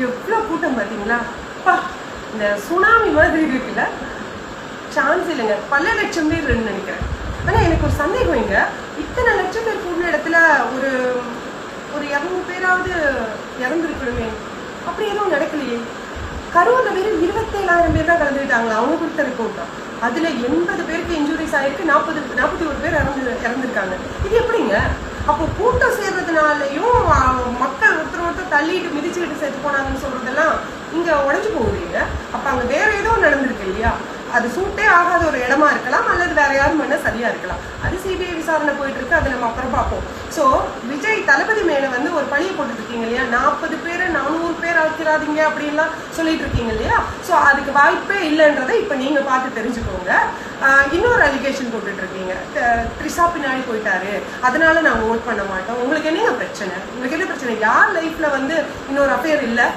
எவ்வளோ கூட்டம் பார்த்தீங்களா? இந்த சுனாமி மாதிரி இருக்குல்ல, சான்ஸ் இல்லைங்க. பல லட்சம் பேர் நினைக்கிறேன். ஆனால் எனக்கு ஒரு சந்தேகம், இங்க இத்தனை லட்சம் பேர் கூடின இடத்துல ஒரு 200 பேராவது இறந்துருக்கணுமே, அப்படி எதுவும் நடக்கலையே. கரூர்ல வெறும் 27,000 பேர் தான் கலந்துக்கிட்டாங்களா அவங்க கொடுத்த ரிப்போர்ட் தான். அதுல 80 பேருக்கு இன்ஜுரிஸ் ஆயிருக்கு, 41 பேர் இறந்துருக்காங்க. இது எப்படிங்க? அப்போ கூட்டம் சேர்றதுனாலையும் மக்கள் ஒருத்தர் தள்ளிட்டு மிதிச்சுக்கிட்டு செத்து போனாங்கன்னு சொல்றதெல்லாம் இங்க உடஞ்சு போகுதுங்க. அப்ப அங்க வேற ஏதோ நடந்திருக்கு இல்லையா? அது சூட்டே ஆகாத ஒரு இடமா இருக்கலாம், அல்லது வேற யாரும் பண்ண சரியா இருக்கலாம். அது சிபிஐ விசாரணை போயிட்டு இருக்கு, அதை நம்ம அப்புறம் பார்ப்போம். ஸோ விஜய் தளபதி மேல ஒரு பழியை போட்டுட்டு இருக்கீங்க இல்லையா? 40 பேர் 400 பேர் ஆக்கிறாதீங்க அப்படின்லாம் சொல்லிட்டு இருக்கீங்க இல்லையா? ஸோ அதுக்கு வாய்ப்பே இல்லைன்றதை இப்ப நீங்க பார்த்து தெரிஞ்சுக்கோங்க. இன்னொரு அலிகேஷன் போட்டுட்டு இருக்கீங்க, த்ரிஷா பின்னாடி போயிட்டாரு, அதனால நாங்க ஓட் பண்ண மாட்டோம். உங்களுக்கு என்ன பிரச்சனை? உங்களுக்கு என்ன பிரச்சனை? யார் லைஃப்ல இன்னொரு அஃபேர் இல்லை?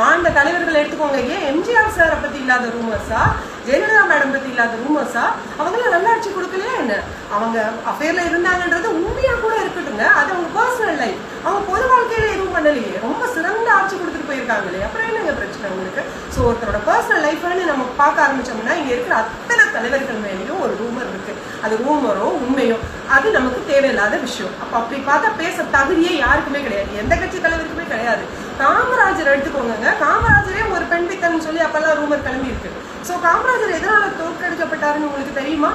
ஆண்ட தலைவர்கள் எடுத்துக்கோங்க. ஏன் எம்ஜிஆர் சாரை பத்தி இல்லாத ரூமர்ஸா, ஜெயலலிதா மேடம் பத்தி இல்லாத ரூமர்ஸா? அவங்களாம் நல்லாட்சி கொடுக்கலையா என்ன? அவங்க அஃபேர்ல இருந்தாங்கன்றது உண்மையா கூட இருக்கட்டுங்க, அது அவங்க பர்சனல் லைஃப். அவங்க பொது வாழ்க்கையில எதுவும் பண்ணலையே, ரொம்ப சிறந்த ஆட்சி கொடுத்துட்டு போயிருக்காங்களே, அப்புறம் என்னங்க பிரச்சனை உங்களுக்கு? ஸோ ஒருத்தரோட பர்சனல் லைஃப்னு நம்ம பார்க்க ஆரம்பிச்சோம்னா இங்க இருக்கிற அத்தனை தலைவர்கள் மேலேயும் ஒரு ரூமர் இருக்கு. அது ரூமரோ உண்மையோ அது நமக்கு தேவையில்லாத விஷயம். அப்ப அப்படி பார்த்தா பேச தகுதியே யாருக்குமே கிடையாது, எந்த கட்சி தலைவருக்குமே கிடையாது. காமராஜர் எடுத்துக்கோங்க, காமராஜரே ஒரு பெண் பித்தன்னு சொல்லி அப்பெல்லாம் ரூமர் கிளம்பி இருக்கு. ஸோ காமராஜர் எதனால தோற்கடிக்கப்பட்டாருன்னு உங்களுக்கு தெரியுமா?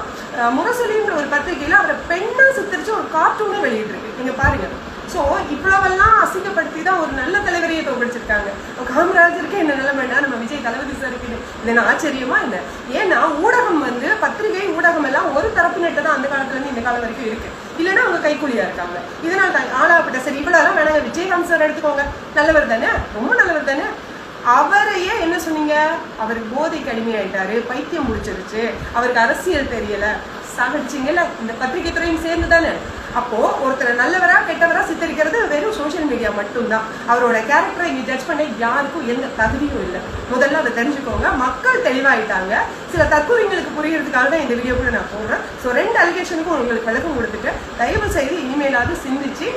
முரசொலின்ற ஒரு பத்திரிகையில அவரை பெண்ணா சித்தரிச்சு ஒரு கார்ட்டூனே வெளியிட்டிருக்கு, நீங்க பாருங்க. ஸோ இவ்வளவெல்லாம் அசிங்கப்படுத்தி தான் ஒரு நல்ல தலைவரையே தோற்கடிச்சிருக்காங்க. காமராஜருக்கு என்ன நிலைமைன்னா நம்ம விஜய் தளபதி சாருக்கு இது ஆச்சரியமா இல்லை? ஏன்னா ஊடகம் பத்திரிகை ஊடகம் எல்லாம் ஒரு தரப்பினட்ட தான் அந்த காலத்துல இருந்து இந்த காலம் வரைக்கும் இருக்கு, இல்லைன்னா அவங்க கைக்கூலியா இருக்காங்க. இதனால தான் ஆளாப்பட்ட. சரி, இவ்வளவு வேணாங்க, விஜயகாந்த் சார் எடுத்துக்கோங்க, நல்லவர் தானே, ரொம்ப நல்லவர் தானே. அவரையே என்ன சொன்னீங்க? அவருக்கு போதைக்கு அடிமையாயிட்டாரு, பைத்தியம் முடிச்சிருச்சு, அவருக்கு அரசியல் தெரியல, சாகடிச்சிங்கல்ல இந்த பத்திரிகை துறையும் சேர்ந்து தானே. அப்போ ஒருத்தர் நல்லவரா கெட்டவரா சித்தரிக்கிறது வெறும் சோசியல் மீடியா மட்டும்தான். அவரோட கேரக்டரை இங்க ஜட்ஜ் பண்ண யாருக்கும் எந்த தகுதியும் இல்லை. முதல்ல அதை தெரிஞ்சுக்கோங்க. மக்கள் தெளிவாயிட்டாங்க. சில தற்கொலைங்களுக்கு புரியறதுக்காக தான் இந்த வீடியோ கூட நான் போடுறேன். ஸோ 2 அலிகேஷனுக்கும் உங்களுக்கு விளக்கம் கொடுத்துட்டு தயவு செய்து இனிமேலாவது சிந்திச்சு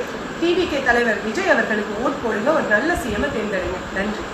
டிவிகே தலைவர் விஜய் அவர்களுக்கு ஓட் போடுங்க, ஒரு நல்ல சிஎம் தேர்ந்தெடுங்க. நன்றி.